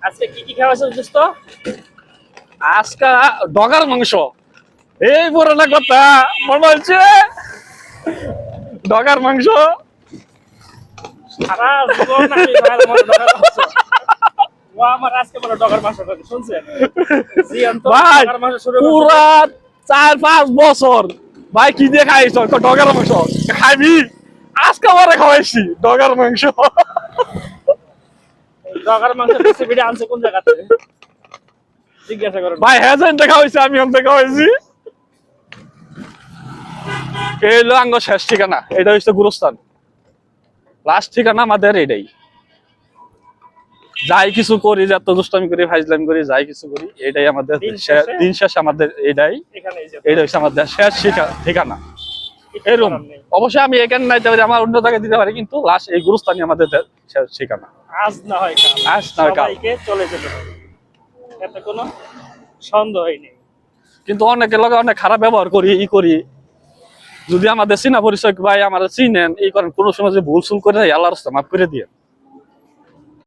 আজকে কি খাওয়াছে দোস্ত? আজকে ডগার মাংস। এই পুরোনো কথা মনে হচ্ছে ডগার মাংস। সারা জীবন আমি ভাইয়ের মতো ডগার মাংস। ও আমার আজকে বড় ডগার মাংস খাবে, শুনছেন? জিয়ান তো ভাই ডগার মাংস শুরু করছে। পুরা 4-5 বছর ভাই কি দিয়ে খাইছ ডগার মাংস খাইবি? আজকে আমারে খাওয়াইছি ডগার মাংস। ডগার মাংস রেসিপিটা আনছে কোন জায়গা থেকে? জিজ্ঞাসা করেন ভাই হ্যাঁ জানতে খাওয়াইছি, আমি অন্তে খাওয়াইছি। এই হলো আঙ্গ শেষ ঠিকানা, এটা হচ্ছে গুরুস্থান। লাস্ট ঠিকানা আমাদের এটাই। যাই কিছু করি, যত দুষ্টামি করি, ফাইজলামি করি, যাই কিছু করি, এটাই আমাদের দিন শেষ। আমাদের এটাই, এখানেই যে এটা হচ্ছে আমাদের শেষ ঠিকানা। এরকম অবশ্যই আমি এখানে নাইতে পারি, আমার অন্য জায়গায় দিতে পারি, কিন্তু লাস্ট এই গুরুস্থানই আমাদের শেষ ঠিকানা। আজ না হয় কাল, আজ না হয় কাল। সবাইকে চলে যেতে হবে, এতে কোনো সন্দেহই নেই। কিন্তু অনেকের লগে অনেক খারাপ ব্যবহার করি, ই করি। যদি আমাদের চিনা পরিচয় ভাই আমাদের চিনেন, এই করেন, কোনো সময় যে ভুল সুল করে আল্লাহর রাস্তা মাফ করে দিয়ে।